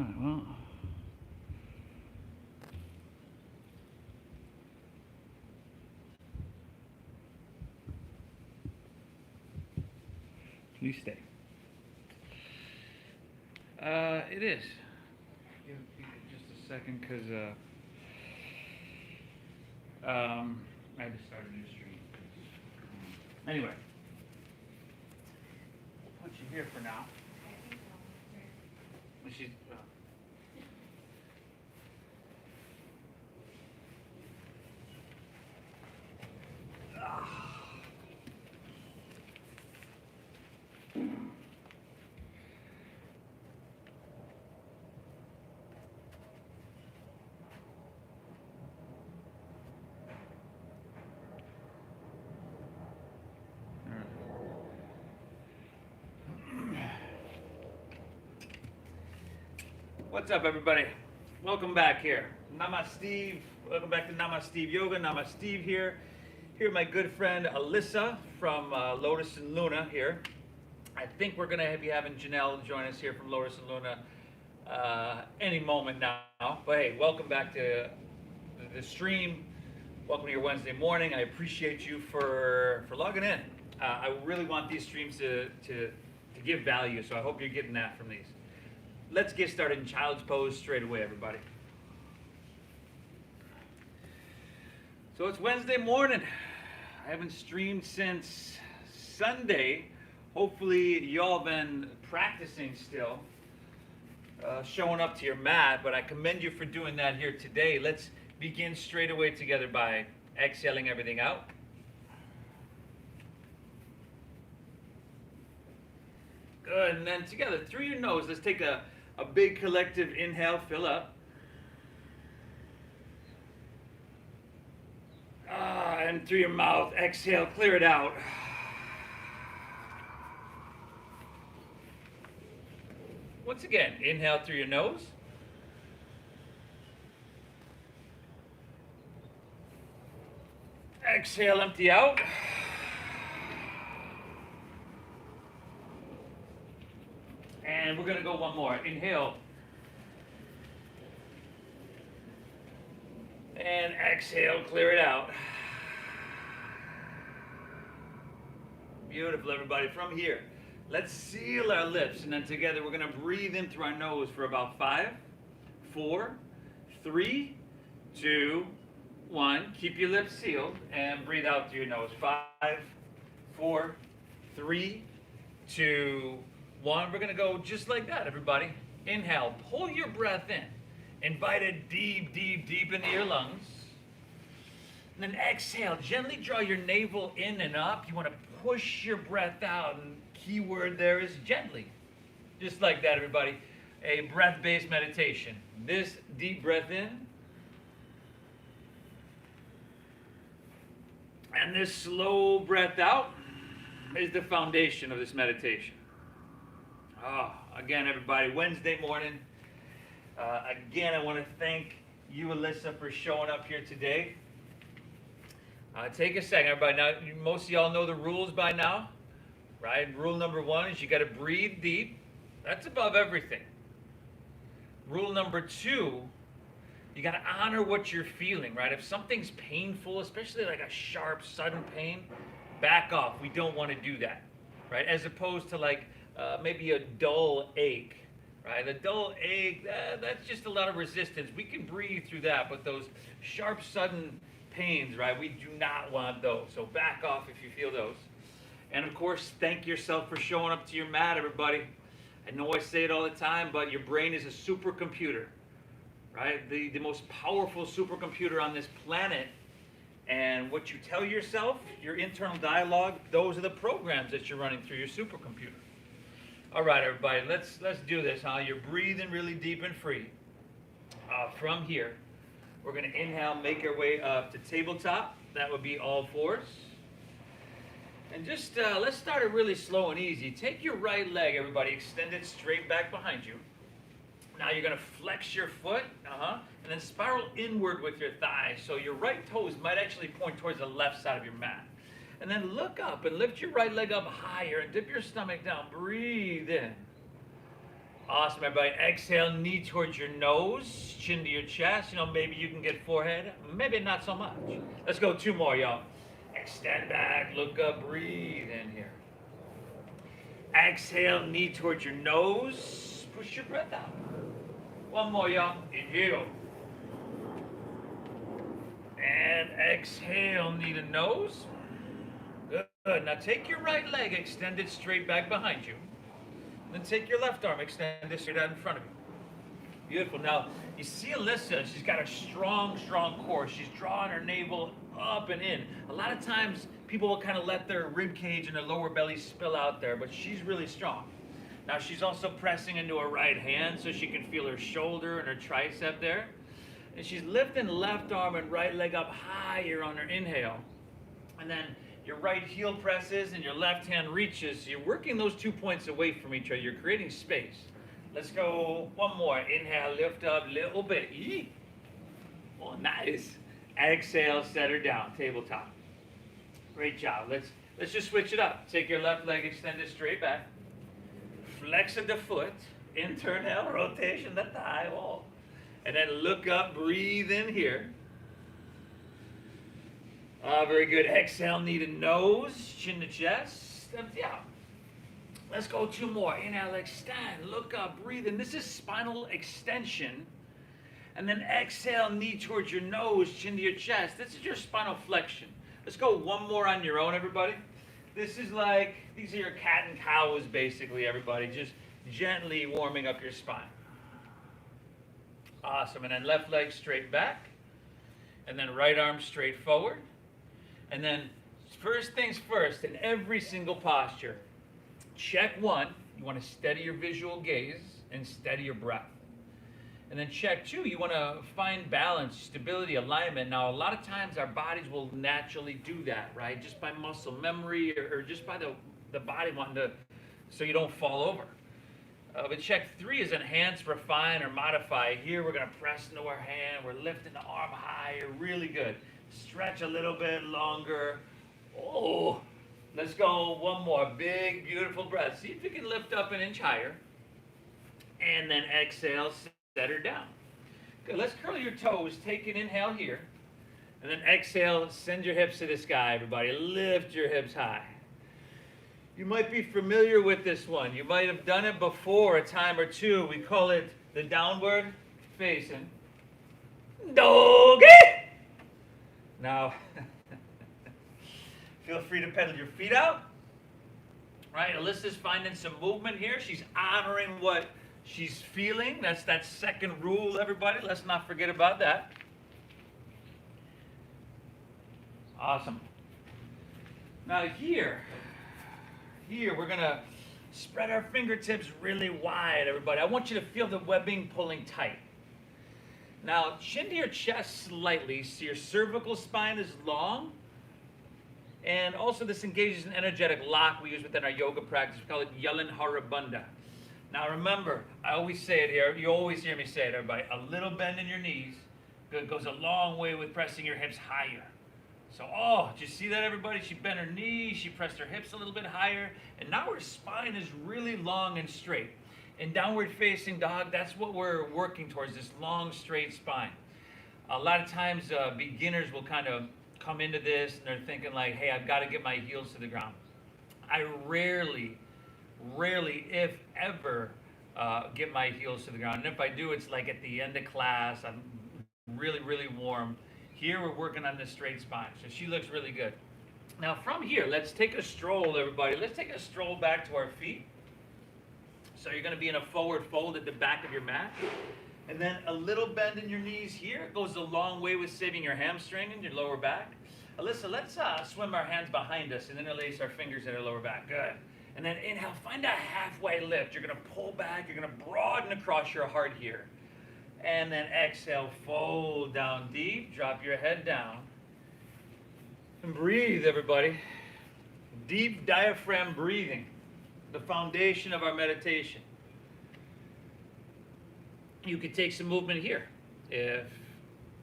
right, well. Please stay. It is. Give just a second, because I had to start a new stream. Anyway, we'll put you here for now. She's, What's up, everybody? Welcome back here. Namasteve. Welcome back to Namasteve Yoga. Namasteve here. Here, my good friend Alyssa from Lotus and Luna here. I think we're going to be having Janelle join us here from Lotus and Luna any moment now. But hey, welcome back to the stream. Welcome to your Wednesday morning. I appreciate you for logging in. I really want these streams to give value, so I hope you're getting that from these. Let's get started in child's pose straight away, everybody. So it's Wednesday morning. I haven't streamed since Sunday. Hopefully y'all been practicing still, showing up to your mat, but I commend you for doing that here today. Let's begin straight away together by exhaling everything out. Good, and then together through your nose, let's take a big collective inhale, fill up. And through your mouth, exhale, clear it out. Once again, inhale through your nose. Exhale, empty out. And we're going to go one more. Inhale. And exhale, clear it out. Beautiful, everybody. From here, let's seal our lips, and then together we're going to breathe in through our nose for about 5, 4, 3, 2, 1. Keep your lips sealed and breathe out through your nose. 5, 4, 3, 2, 1. We're going to go just like that, everybody. Inhale, pull your breath in. Invite it deep, deep, deep into your lungs. And then exhale, gently draw your navel in and up. You want to push your breath out, and key word there is gently. Just like that, everybody. A breath-based meditation. This deep breath in, and this slow breath out is the foundation of this meditation. Again, everybody, Wednesday morning. Again, I want to thank you, Alyssa, for showing up here today. Take a second, everybody. Now, most of y'all know the rules by now, right? Rule number 1 is you got to breathe deep. That's above everything. Rule number 2, you got to honor what you're feeling, right? If something's painful, especially like a sharp, sudden pain, back off. We don't want to do that, right? As opposed to like maybe a dull ache, right? A dull ache, that's just a lot of resistance. We can breathe through that, but those sharp, sudden pains, right? We do not want those. So back off if you feel those. And of course, thank yourself for showing up to your mat, everybody. I know I say it all the time, but your brain is a supercomputer, right? The most powerful supercomputer on this planet. And what you tell yourself, your internal dialogue, those are the programs that you're running through your supercomputer. All right, everybody, let's do this, huh? You're breathing really deep and free. From here, we're going to inhale, make our way up to tabletop. That would be all fours. And just let's start it really slow and easy. Take your right leg, everybody, extend it straight back behind you. Now you're going to flex your foot, and then spiral inward with your thighs. So your right toes might actually point towards the left side of your mat. And then look up and lift your right leg up higher and dip your stomach down. Breathe in. Awesome, everybody. Exhale, knee towards your nose, chin to your chest. You know, maybe you can get forehead, maybe not so much. Let's go 2 more, y'all. Extend back, look up, breathe in here. Exhale, knee towards your nose, push your breath out. 1 more, y'all. Inhale. And exhale, knee to nose. Good. Now take your right leg, extend it straight back behind you. Then take your left arm, extend it straight out in front of you. Beautiful. Now, you see Alyssa, she's got a strong, strong core. She's drawing her navel up and in. A lot of times, people will kind of let their rib cage and their lower belly spill out there, but she's really strong. Now, she's also pressing into her right hand so she can feel her shoulder and her tricep there. And she's lifting left arm and right leg up higher on her inhale. And then your right heel presses and your left hand reaches. So you're working those 2 points away from each other. You're creating space. Let's go 1 more. Inhale, lift up a little bit. Yee. Oh, nice. Exhale, set her down, tabletop. Great job. Let's just switch it up. Take your left leg, extend it straight back. Flex the foot. Internal rotation, the thigh wall. And then look up, breathe in here. Very good. Exhale, knee to nose, chin to chest, empty out. Let's go 2 more. Inhale, extend, look up, breathe in. This is spinal extension. And then exhale, knee towards your nose, chin to your chest. This is your spinal flexion. Let's go 1 more on your own, everybody. This is like, these are your cat and cows, basically, everybody. Just gently warming up your spine. Awesome. And then left leg straight back. And then right arm straight forward. And then first things first, in every single posture, check 1, you want to steady your visual gaze and steady your breath. And then check 2, you want to find balance, stability, alignment. Now, a lot of times our bodies will naturally do that, right? Just by muscle memory or just by the body wanting to, so you don't fall over. But check 3 is enhance, refine, or modify. Here we're going to press into our hand. We're lifting the arm higher. Really good. Stretch a little bit longer. Oh, let's go 1 more. Big, beautiful breath. See if you can lift up an inch higher. And then exhale, set her down. Good. Let's curl your toes. Take an inhale here. And then exhale, send your hips to the sky, everybody. Lift your hips high. You might be familiar with this one. You might have done it before a time or 2. We call it the downward facing doggy. Now, feel free to pedal your feet out. Right, Alyssa's finding some movement here. She's honoring what she's feeling. That's that second rule, everybody. Let's not forget about that. Awesome. Now here we're going to spread our fingertips really wide, everybody. I want you to feel the webbing pulling tight. Now, chin to your chest slightly, so your cervical spine is long. And also this engages an energetic lock we use within our yoga practice. We call it Yelin Harabandha. Now remember, I always say it here, you always hear me say it, everybody. A little bend in your knees goes a long way with pressing your hips higher. So, did you see that, everybody? She bent her knees, she pressed her hips a little bit higher, and now her spine is really long and straight. In downward facing dog, that's what we're working towards, this long, straight spine. A lot of times, beginners will kind of come into this, and they're thinking like, hey, I've got to get my heels to the ground. I rarely, if ever, get my heels to the ground. And if I do, it's like at the end of class, I'm really, really warm. Here we're working on this straight spine, so she looks really good. Now from here, let's take a stroll, everybody. Let's take a stroll back to our feet. So you're going to be in a forward fold at the back of your mat. And then a little bend in your knees here. It goes a long way with saving your hamstring and your lower back. Alyssa, let's swim our hands behind us and interlace our fingers at our lower back. Good. And then inhale, find a halfway lift. You're going to pull back. You're going to broaden across your heart here. And then exhale, fold down deep. Drop your head down. And breathe, everybody. Deep diaphragm breathing. The foundation of our meditation. You could take some movement here if,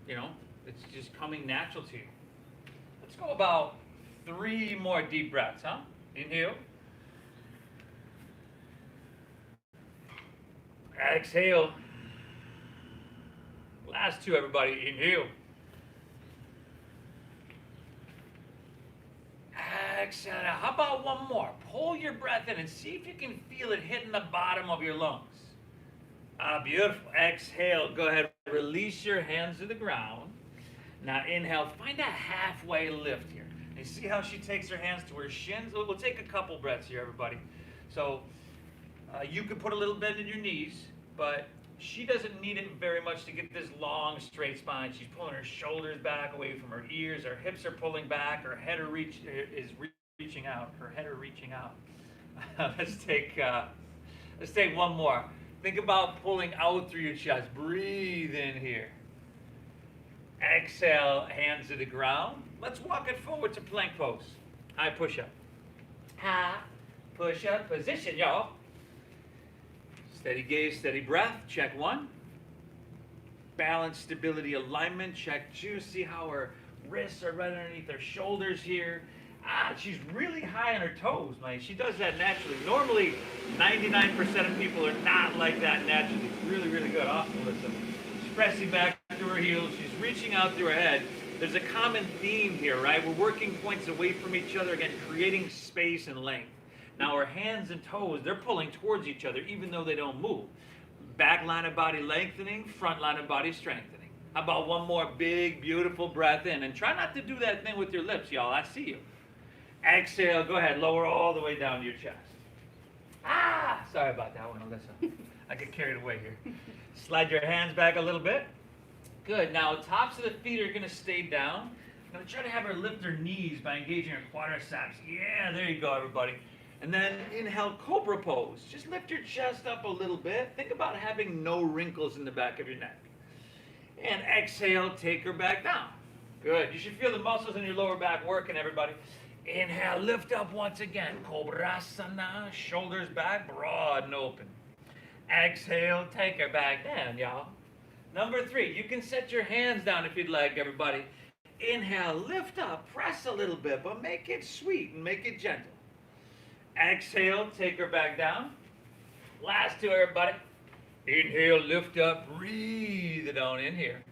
it's just coming natural to you. Let's go about 3 more deep breaths, huh? Inhale. Exhale. Last two, everybody. Inhale. Exhale. Now, how about one more? Pull your breath in and see if you can feel it hitting the bottom of your lungs. Beautiful. Exhale. Go ahead. Release your hands to the ground. Now inhale. Find a halfway lift here. You see how she takes her hands to her shins? We'll take a couple breaths here, everybody. So you could put a little bend in your knees, but she doesn't need it very much to get this long, straight spine. She's pulling her shoulders back away from her ears. Her hips are pulling back. Her head is reaching out. Her head are reaching out. Let's take one more. Think about pulling out through your chest. Breathe in here. Exhale, hands to the ground. Let's walk it forward to plank pose. High push-up. High push-up position, y'all. Steady gaze, steady breath. Check one. Balance, stability, alignment. Check two. See how her wrists are right underneath her shoulders here. She's really high on her toes, man. She does that naturally. Normally, 99% of people are not like that naturally. Really, really good. Awesome, Alyssa. She's pressing back to her heels. She's reaching out through her head. There's a common theme here, right? We're working points away from each other, again, creating space and length. Now, her hands and toes, they're pulling towards each other, even though they don't move. Back line of body lengthening, front line of body strengthening. How about one more big, beautiful breath in? And try not to do that thing with your lips, y'all. I see you. Exhale, go ahead, lower all the way down to your chest. Sorry about that one, Alyssa. I get carried away here. Slide your hands back a little bit. Good, now tops of the feet are gonna stay down. I'm gonna try to have her lift her knees by engaging her quadriceps. Yeah, there you go, everybody. And then inhale, cobra pose. Just lift your chest up a little bit. Think about having no wrinkles in the back of your neck. And exhale, take her back down. Good, you should feel the muscles in your lower back working, everybody. Inhale, lift up once again. Cobrasana, shoulders back, broad and open. Exhale, take her back down, y'all. Number three, you can set your hands down if you'd like, everybody. Inhale, lift up, press a little bit, but make it sweet and make it gentle. Exhale, take her back down. Last two, everybody. Inhale, lift up, breathe it on in here.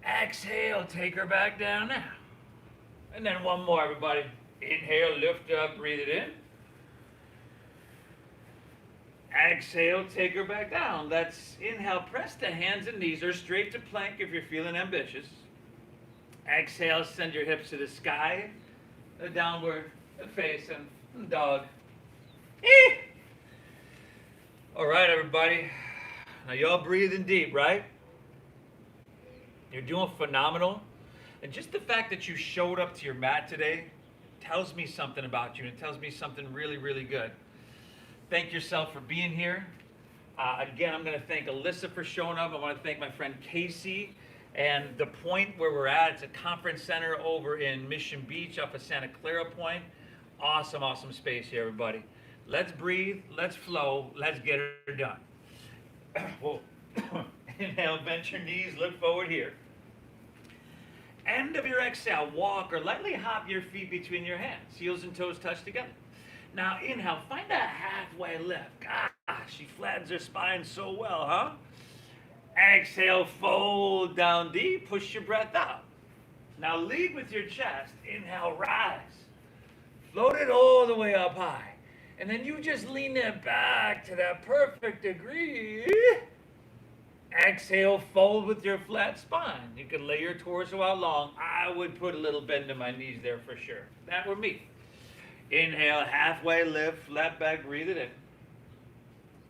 Exhale, take her back down now. And then one more, everybody. Inhale, lift up, breathe it in. Exhale, take her back down. Let's inhale, press the hands and knees or straight to plank if you're feeling ambitious. Exhale, send your hips to the sky. A downward facing dog. All right, everybody. Now y'all breathing deep, right? You're doing phenomenal. And just the fact that you showed up to your mat today tells me something about you. And it tells me something really, really good. Thank yourself for being here. Again, I'm going to thank Alyssa for showing up. I want to thank my friend Casey. And the point where we're at, it's a conference center over in Mission Beach off of Santa Clara Point. Awesome, awesome space here, everybody. Let's breathe, let's flow, let's get her done. Whoa. Inhale, bend your knees, look forward here. End of your exhale, walk or lightly hop your feet between your hands. Heels and toes touch together. Now inhale, find a halfway lift. Gosh, she flattens her spine so well, huh? Exhale, fold down deep, push your breath out. Now lead with your chest. Inhale, rise. Float it all the way up high. And then you just lean it back to that perfect degree. Exhale, fold with your flat spine. You can lay your torso out long. I would put a little bend in my knees there for sure. That were me. Inhale, halfway lift, flat back, breathe it in.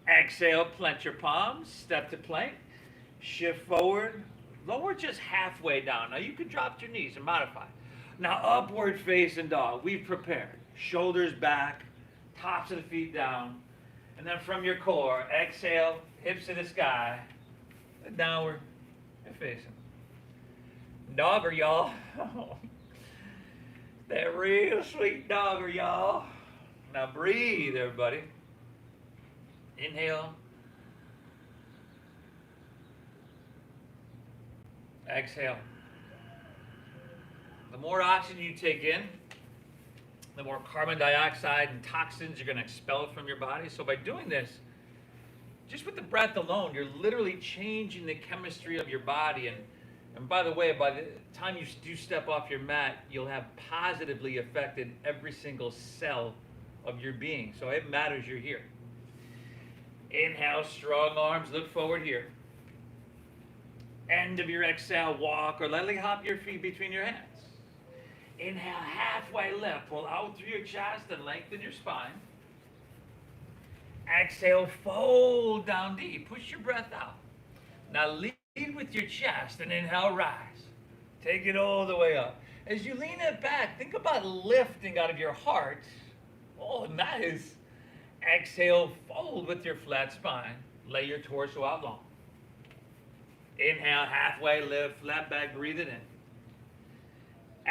Exhale, plant your palms, step to plank. Shift forward, lower just halfway down. Now you can drop your knees and modify. Now upward facing dog, we've prepared. Shoulders back, tops of the feet down. And then from your core, exhale, hips to the sky, downward facing. Dogger, y'all. That real sweet dogger, y'all. Now breathe, everybody. Inhale. Exhale. The more oxygen you take in, the more carbon dioxide and toxins you're going to expel from your body. So by doing this, just with the breath alone, you're literally changing the chemistry of your body. And by the way, by the time you do step off your mat, you'll have positively affected every single cell of your being. So it matters you're here. Inhale, strong arms, look forward here. End of your exhale, walk or lightly hop your feet between your hands. Inhale, halfway lift, pull out through your chest and lengthen your spine. Exhale, fold down deep, push your breath out. Now lead with your chest and inhale, rise. Take it all the way up. As you lean it back, think about lifting out of your heart. Oh, nice. Exhale, fold with your flat spine. Lay your torso out long. Inhale, halfway lift, flat back, breathe it in.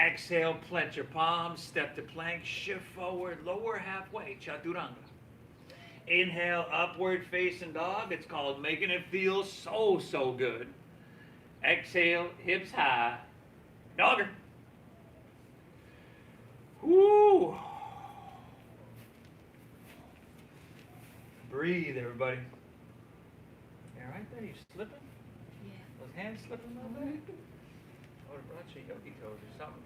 Exhale, plant your palms, step to plank, shift forward, lower halfway, chaturanga. Inhale, upward facing dog. It's called making it feel so, so good. Exhale, hips high, dogger. Woo! Breathe, everybody. You all right there? You slipping? Yeah. Those hands slipping a little bit? I would have brought you yogi toes or something.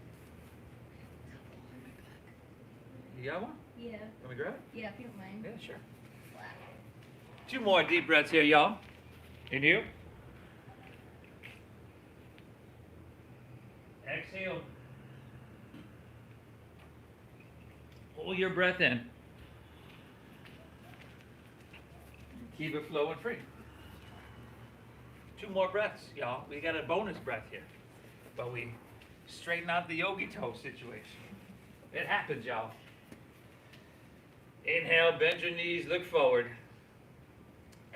You got one? Yeah. Let me grab it? Yeah, if you don't mind. Yeah, sure. 2 more deep breaths here, y'all. In you. Exhale. Hold your breath in. Keep it flowing free. 2 more breaths, y'all. We got a bonus breath here. But we straighten out the yogi toe situation. It happens, y'all. Inhale, bend your knees, look forward.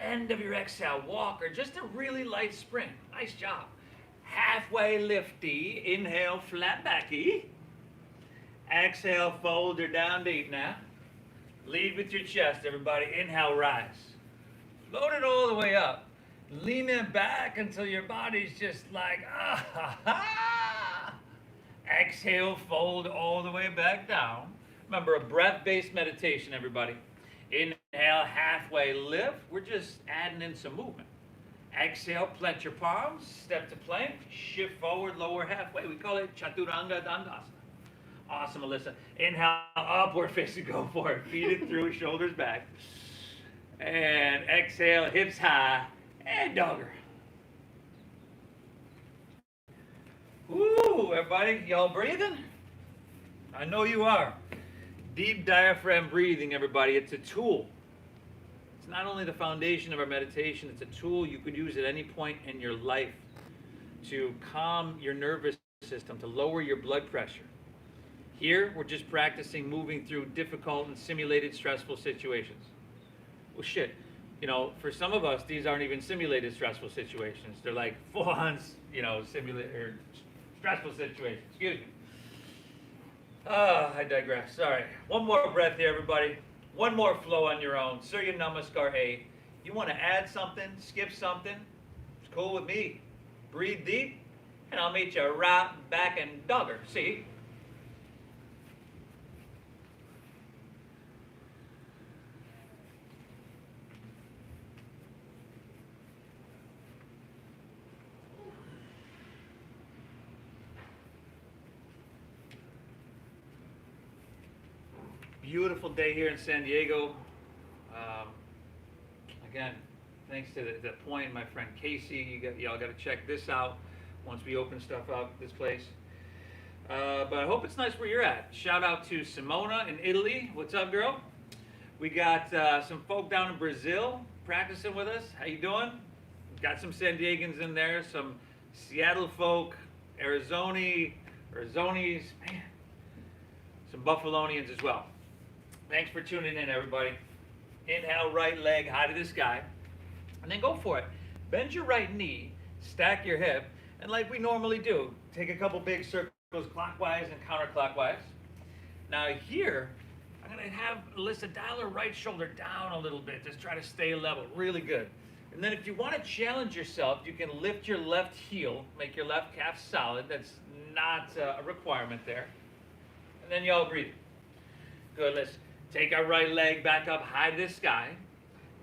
End of your exhale, walk or just a really light sprint. Nice job. Halfway lifty. Inhale, flat backy. Exhale, fold or down deep now. Lead with your chest, everybody. Inhale, rise. Float it all the way up. Lean it back until your body's just like, ah ha ha. Exhale, fold all the way back down. Remember, a breath-based meditation, everybody. Inhale, halfway lift. We're just adding in some movement. Exhale, plant your palms, step to plank, shift forward, lower halfway. We call it Chaturanga Dandasana. Awesome, Alyssa. Inhale, upward facing, go for it. Feet it through, shoulders back. And exhale, hips high, and dogger. Woo, everybody, y'all breathing? I know you are. Deep diaphragm breathing, everybody. It's a tool. It's not only the foundation of our meditation, it's a tool you could use at any point in your life to calm your nervous system, to lower your blood pressure. Here, we're just practicing moving through difficult and simulated stressful situations. Well, shit. You know, for some of us, these aren't even simulated stressful situations. They're like full-on, simulated stressful situations. Excuse me. I digress. Sorry. 1 more breath here, everybody. 1 more flow on your own. Surya Namaskar 8. You want to add something, skip something? It's cool with me. Breathe deep, and I'll meet you right back in dogger. See? Beautiful day here in San Diego. Again, thanks to the point, my friend Casey. Y'all got to check this out once we open stuff up this place. But I hope it's nice where you're at. Shout out to Simona in Italy. What's up, girl? We got some folk down in Brazil practicing with us. How you doing? Got some San Diegans in there, some Seattle folk, Arizonis, man, some Buffalonians as well. Thanks for tuning in, everybody. Inhale, right leg high to the sky. And then go for it. Bend your right knee, stack your hip, and like we normally do, take a couple big circles clockwise and counterclockwise. Now here, I'm going to have Alyssa dial her right shoulder down a little bit. Just try to stay level. Really good. And then if you want to challenge yourself, you can lift your left heel, make your left calf solid. That's not a requirement there. And then y'all breathe. Good, let's take our right leg back up high to the sky.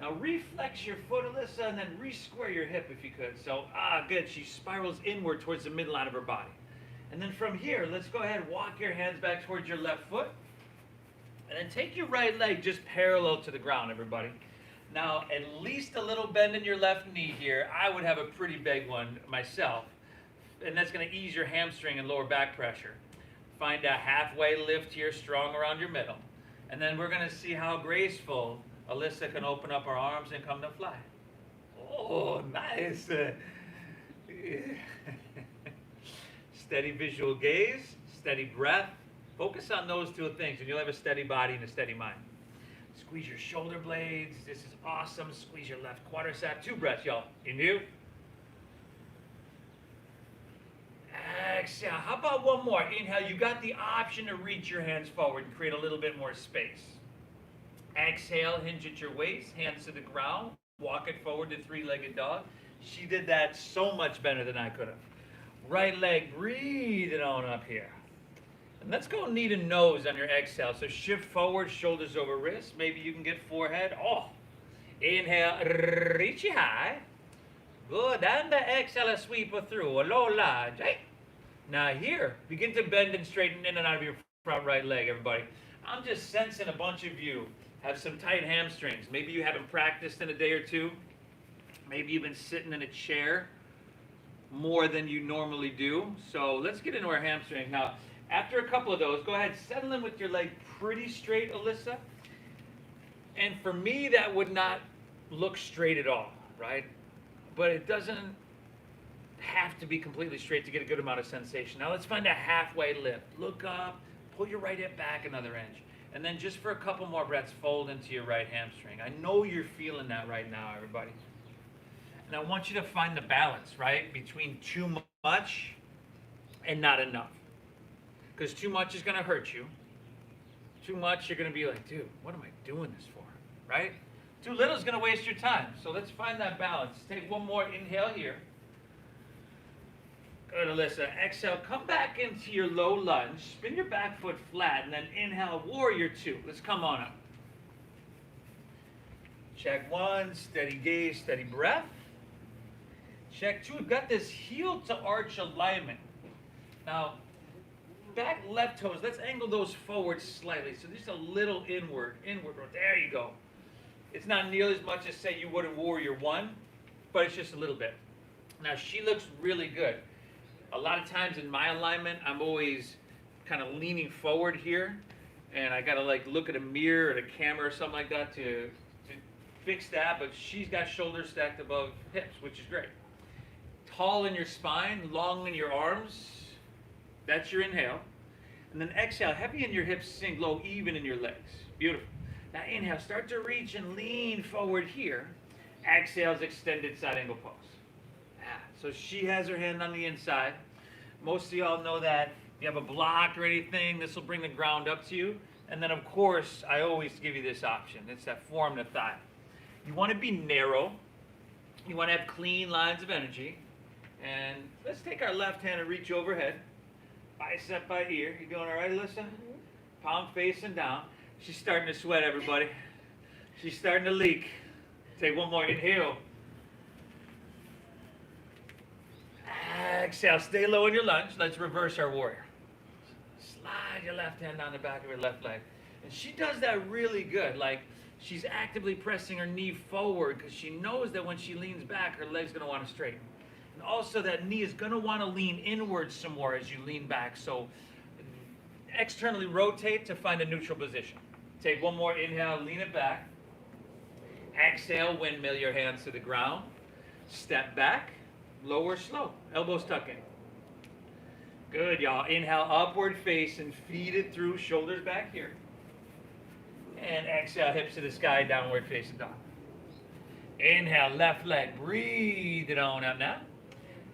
Now reflex your foot, Alyssa, and then re-square your hip if you could. So, good. She spirals inward towards the midline of her body. And then from here, let's go ahead and walk your hands back towards your left foot. And then take your right leg just parallel to the ground, everybody. Now, at least a little bend in your left knee here. I would have a pretty big one myself. And that's going to ease your hamstring and lower back pressure. Find a halfway lift here, strong around your middle. And then we're going to see how graceful Alyssa can open up her arms and come to fly. Oh, nice. Steady visual gaze, steady breath. Focus on those two things and you'll have a steady body and a steady mind. Squeeze your shoulder blades. This is awesome. Squeeze your left quadricep. 2 breaths, y'all. Inhale. Exhale. How about one more? Inhale. You got the option to reach your hands forward and create a little bit more space. Exhale, hinge at your waist, hands to the ground, walk it forward to 3-legged dog. She did that so much better than I could have. Right leg, breathe it on up here. And let's go knee to nose on your exhale. So shift forward, shoulders over wrists. Maybe you can get forehead. Oh, inhale, reach it high. Good, and the exhale, sweep it through, a low lunge. Hey. Now here, begin to bend and straighten in and out of your front right leg, everybody. I'm just sensing a bunch of you have some tight hamstrings. Maybe you haven't practiced in a day or two. Maybe you've been sitting in a chair more than you normally do. So let's get into our hamstrings. Now, after a couple of those, go ahead, settle in with your leg pretty straight, Alyssa. And for me, that would not look straight at all, right? But it doesn't have to be completely straight to get a good amount of sensation. Now let's find a halfway lift. Look up, pull your right hip back another inch. And then just for a couple more breaths, fold into your right hamstring. I know you're feeling that right now, everybody. And I want you to find the balance, right, between too much and not enough. Because too much is going to hurt you. Too much, you're going to be like, dude, what am I doing this for, right? Too little is going to waste your time. So let's find that balance. Take one more inhale here. Good, Alyssa. Exhale, come back into your low lunge. Spin your back foot flat, and then inhale, warrior 2. Let's come on up. Check 1, steady gaze, steady breath. Check 2, we've got this heel to arch alignment. Now, back left toes, let's angle those forward slightly. So just a little inward. There you go. It's not nearly as much as, say, you would in warrior 1, but it's just a little bit. Now, she looks really good. A lot of times in my alignment, I'm always kind of leaning forward here, and I gotta like look at a mirror or a camera or something like that to fix that, but she's got shoulders stacked above hips, which is great. Tall in your spine, long in your arms, that's your inhale. And then exhale, heavy in your hips, sink low, even in your legs. Beautiful. Now inhale, start to reach and lean forward here. Exhale's extended side angle pose. So she has her hand on the inside. Most of y'all know that if you have a block or anything, this will bring the ground up to you. And then, of course, I always give you this option. It's that forearm to thigh. You want to be narrow. You want to have clean lines of energy. And let's take our left hand and reach overhead. Bicep by ear. You doing all right, Alyssa? Mm-hmm. Palm facing down. She's starting to sweat, everybody. She's starting to leak. Take one more inhale. Exhale, stay low in your lunge. Let's reverse our warrior. Slide your left hand down the back of your left leg. And she does that really good. Like she's actively pressing her knee forward because she knows that when she leans back, her leg's going to want to straighten. And also that knee is going to want to lean inward some more as you lean back. So externally rotate to find a neutral position. Take one more inhale, lean it back. Exhale, windmill your hands to the ground. Step back. Lower slow, elbows tuck in. Good, y'all. Inhale, upward face and feed it through, shoulders back here. And exhale, hips to the sky, downward facing dog. Inhale, left leg, breathe it on up now.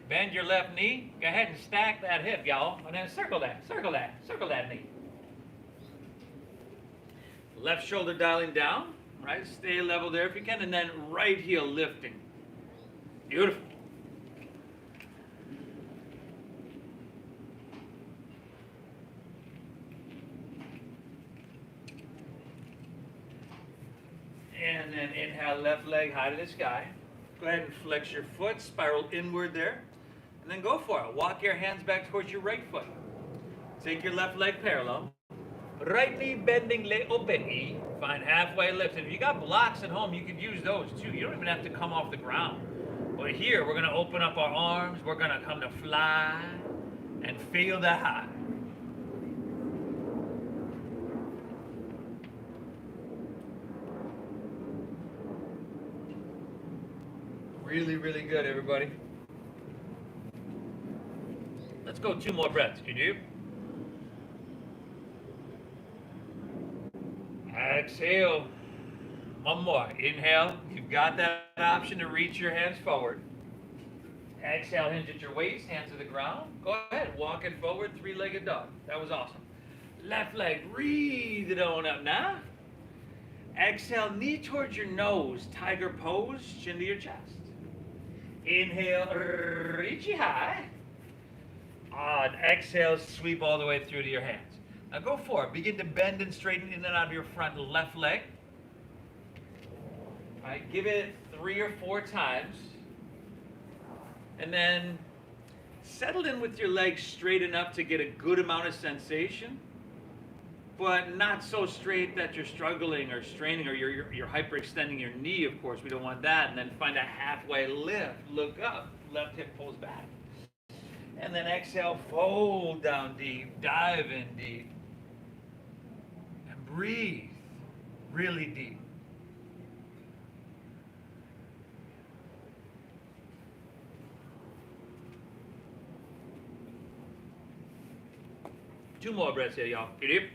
Bend your left knee, go ahead and stack that hip, y'all. And then circle that knee. Left shoulder dialing down, right? Stay level there if you can, and then right heel lifting. Beautiful. And then inhale, left leg high to the sky. Go ahead and flex your foot, spiral inward there. And then go for it. Walk your hands back towards your right foot. Take your left leg parallel. Right knee bending, leg open knee. Find halfway lift. And if you got blocks at home, you could use those too. You don't even have to come off the ground. But here, we're going to open up our arms. We're going to come to fly and feel the high. Really, really good, everybody. Let's go 2 more breaths. Can you? Exhale. 1 more. Inhale. You've got that option to reach your hands forward. Exhale, hinge at your waist, hands to the ground. Go ahead, walk it forward, 3-legged dog. That was awesome. Left leg, breathe it on up now. Exhale, knee towards your nose, tiger pose, chin to your chest. Inhale, reach it high. And exhale, sweep all the way through to your hands. Now go for it. Begin to bend and straighten in and out of your front left leg. All right, give it 3 or 4 times. And then settle in with your legs straight enough to get a good amount of sensation, but not so straight that you're struggling or straining or you're hyperextending your knee, of course. We don't want that. And then find a halfway lift. Look up. Left hip pulls back. And then exhale, fold down deep, dive in deep. And breathe really deep. Two more breaths here, y'all. Deep.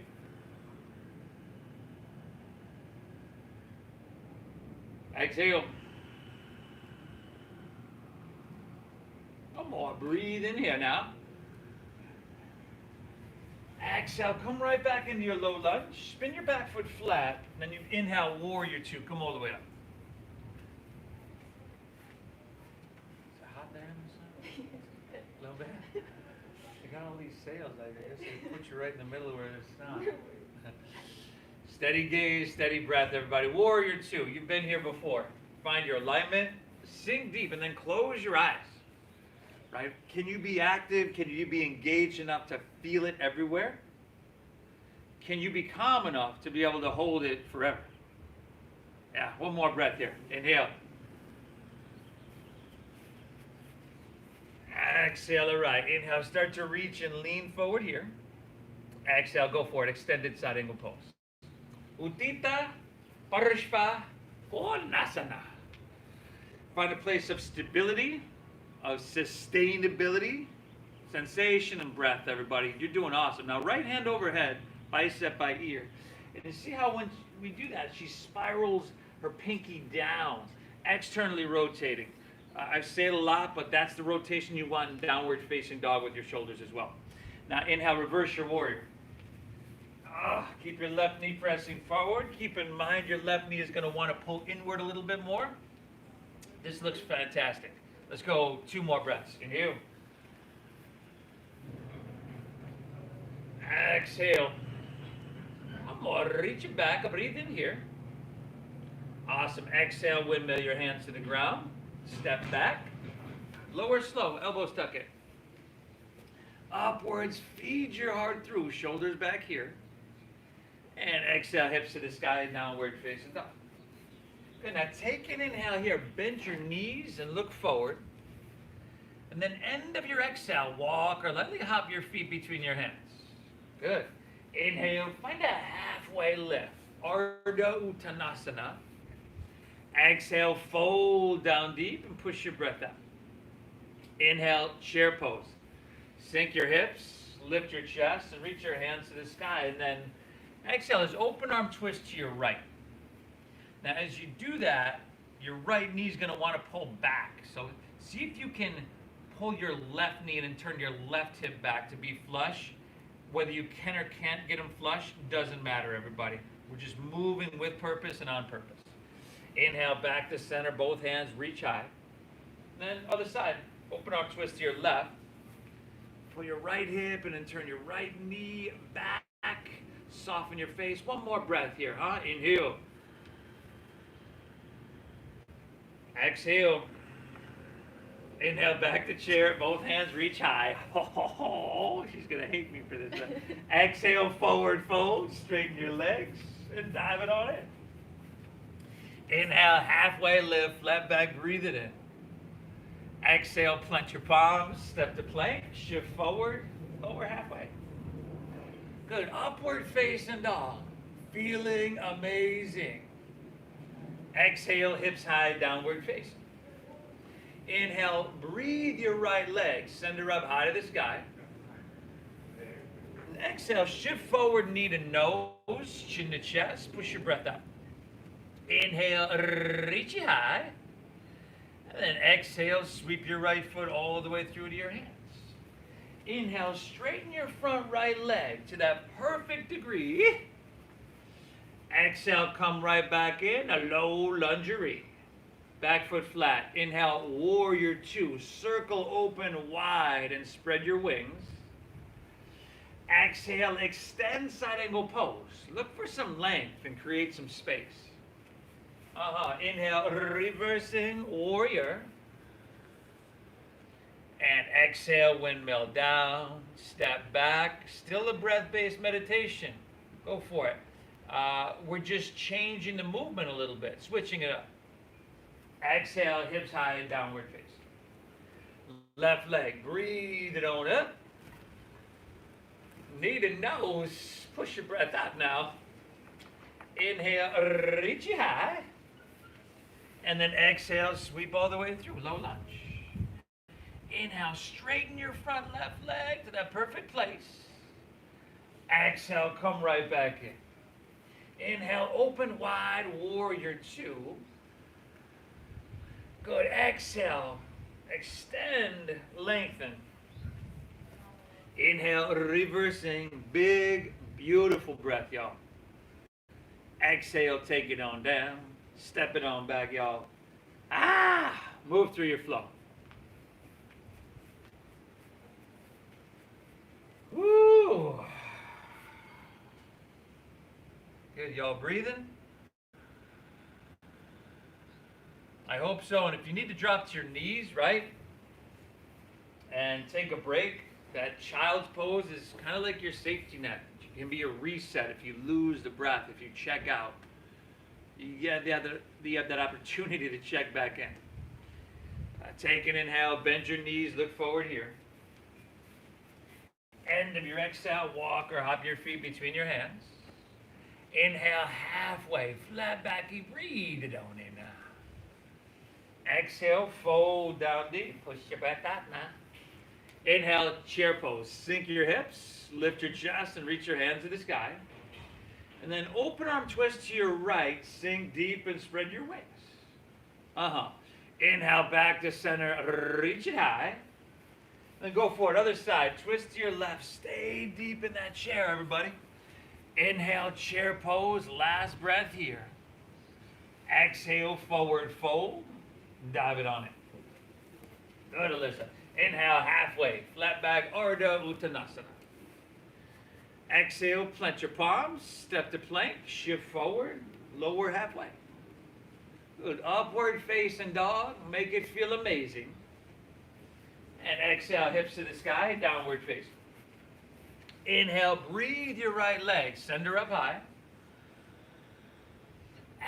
Exhale. One more. Breathe in here now. Exhale. Come right back into your low lunge. Spin your back foot flat. Then you inhale, warrior 2. Come all the way up. Is it hot there in the sun? A little bit? You got all these sails. I guess they put you right in the middle of where it's not. Steady gaze, steady breath, everybody. Warrior 2, you've been here before. Find your alignment, sink deep, and then close your eyes. Right? Can you be active? Can you be engaged enough to feel it everywhere? Can you be calm enough to be able to hold it forever? Yeah, one more breath here. Inhale. Exhale, all right. Inhale, start to reach and lean forward here. Exhale, go for it. Extended side angle pose. Uttita Parshva Konasana. Find a place of stability, of sustainability, sensation, and breath, everybody. You're doing awesome. Now, right hand overhead, bicep by ear. And you see how when we do that, she spirals her pinky down, externally rotating. I say it a lot, but that's the rotation you want in downward facing dog with your shoulders as well. Now, inhale, reverse your warrior. Keep your left knee pressing forward. Keep in mind your left knee is going to want to pull inward a little bit more. This looks fantastic. Let's go 2 more breaths. Inhale. Exhale. One more. Reach it back. Breathe in here. Awesome. Exhale, windmill your hands to the ground. Step back. Lower slow. Elbows tuck in. Upwards. Feed your heart through. Shoulders back here. And exhale, hips to the sky, downward facing dog. Good. Now take an inhale here. Bend your knees and look forward. And then end of your exhale, walk or lightly hop your feet between your hands. Good. Inhale, find a halfway lift. Ardha Uttanasana. Exhale, fold down deep and push your breath out. Inhale, chair pose. Sink your hips, lift your chest, and reach your hands to the sky. And then exhale is open arm twist to your right. Now, as you do that, your right knee is going to want to pull back. So see if you can pull your left knee in and turn your left hip back to be flush. Whether you can or can't get them flush doesn't matter, everybody. We're just moving with purpose and on purpose. Inhale, back to center, both hands, reach high. Then other side, open arm twist to your left. Pull your right hip and then turn your right knee back. Soften your face. One more breath here, huh? Inhale. Exhale. Inhale back to chair. Both hands reach high. Oh, she's going to hate me for this. Exhale, forward fold. Straighten your legs and dive it on in. Inhale, halfway lift. Flat back. Breathe it in. Exhale, plant your palms. Step to plank. Shift forward. Lower halfway. Good. Upward facing dog. Feeling amazing. Exhale, hips high, downward facing. Inhale, breathe your right leg. Send her up high to the sky. Exhale, shift forward, knee to nose, chin to chest. Push your breath out. Inhale, reach it high. And then exhale, sweep your right foot all the way through to your hands. Inhale, straighten your front right leg to that perfect degree. Exhale, come right back in, a low lungerie. Back foot flat. Inhale, warrior two. Circle open wide and spread your wings. Exhale, extend side angle pose. Look for some length and create some space. Inhale, reversing warrior. And exhale, windmill down. Step back. Still a breath-based meditation. Go for it. We're just changing the movement a little bit, switching it up. Exhale, hips high and downward face. Left leg, breathe it on up. Knee to nose, push your breath out now. Inhale, reach it high. And then exhale, sweep all the way through, low lunge. Inhale, straighten your front left leg to that perfect place. Exhale, come right back in. Inhale, open wide, warrior two. Good. Exhale, extend, lengthen. Inhale, reversing, big, beautiful breath, y'all. Exhale, take it on down. Step it on back, y'all. Move through your flow. Woo! Good, y'all breathing? I hope so. And if you need to drop to your knees, right, and take a break, that child's pose is kind of like your safety net. It can be a reset if you lose the breath, if you check out. You have that opportunity to check back in. Take an inhale, bend your knees, look forward here. End of your exhale, walk or hop your feet between your hands. Inhale, halfway, flat back, breathe it on in now. Exhale, fold down deep, push your breath out now. Inhale, chair pose, sink your hips, lift your chest and reach your hands to the sky. And then open arm twist to your right, sink deep and spread your wings. Inhale, back to center, reach it high. Then go for it, other side, twist to your left, stay deep in that chair, everybody. Inhale, chair pose, last breath here. Exhale, forward fold, dive it on it. Good, Alyssa. Inhale, halfway, flat back, Ardha Uttanasana. Exhale, plant your palms, step to plank, shift forward, lower halfway. Good, upward facing dog, make it feel amazing. And exhale, hips to the sky, downward facing. Inhale, breathe your right leg, send her up high.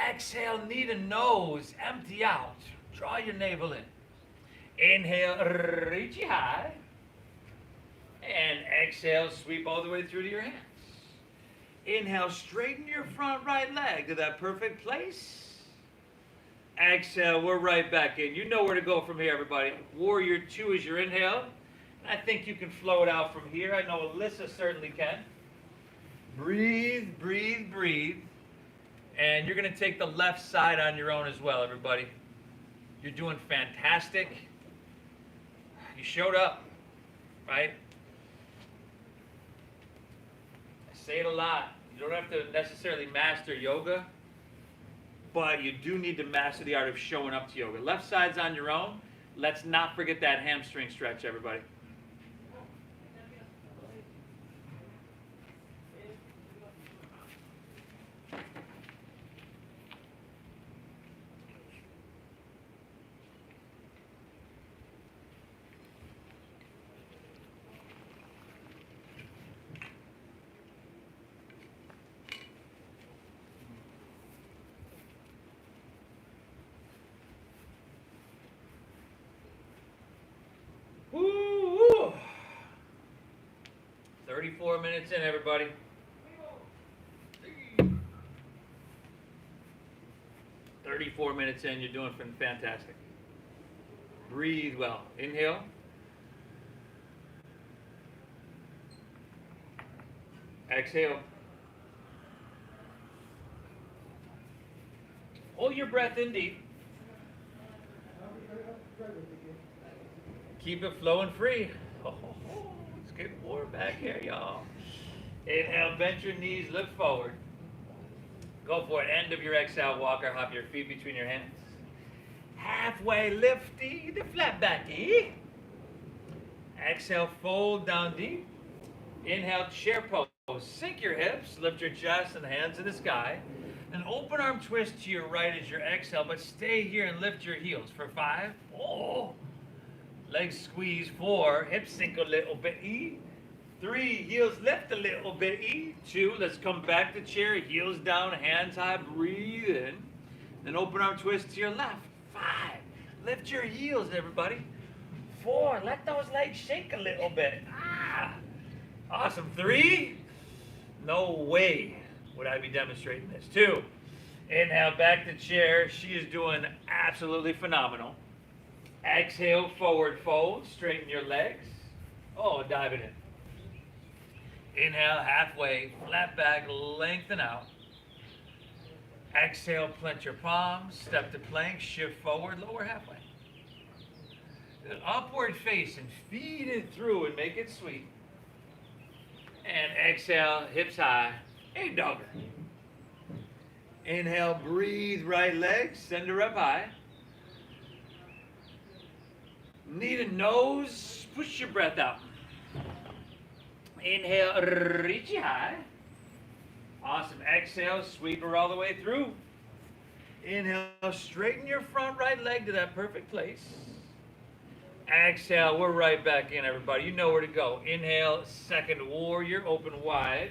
Exhale, knee to nose, empty out. Draw your navel in. Inhale, reach it high. And exhale, sweep all the way through to your hands. Inhale, straighten your front right leg to that perfect place. Exhale, we're right back in. You know where to go from here, everybody. Warrior two is your inhale. I think you can flow it out from here. I know Alyssa certainly can. Breathe, breathe, breathe. And you're going to take the left side on your own as well, everybody. You're doing fantastic. You showed up, right? I say it a lot. You don't have to necessarily master yoga, but you do need to master the art of showing up to yoga. Left side's on your own. Let's not forget that hamstring stretch, everybody. 34 minutes in, everybody. 34 minutes in, you're doing fantastic. Breathe well. Inhale. Exhale. Hold your breath in deep. Keep it flowing free. It's getting warm back here, y'all. Inhale, bend your knees, lift forward. Go for it. End of your exhale, walker. Hop your feet between your hands. Halfway lifty, the flat backy. Exhale, fold down deep. Inhale, chair pose. Sink your hips, lift your chest and hands to the sky. An open arm twist to your right as your exhale, but stay here and lift your heels for 5. Oh. Legs squeeze. 4. Hips sink a little bit. 3. Heels lift a little bit. 2. Let's come back to chair. Heels down, hands high. Breathe in. Then open arm twist to your left. 5. Lift your heels, everybody. 4. Let those legs shake a little bit. Awesome. 3. No way would I be demonstrating this. 2. Inhale, back to chair. She is doing absolutely phenomenal. Exhale, forward fold. Straighten your legs. Oh, dive it in. Inhale, halfway. Flat back, lengthen out. Exhale, plant your palms. Step to plank. Shift forward, lower halfway. An upward face and feed it through and make it sweet. And exhale, hips high. Hey, dogger. Inhale, breathe, right leg, send her up high. Knee to nose, push your breath out. Inhale, reach you high. Awesome. Exhale, sweep her all the way through. Inhale, straighten your front right leg to that perfect place. Exhale, we're right back in, everybody. You know where to go. Inhale, second warrior, open wide.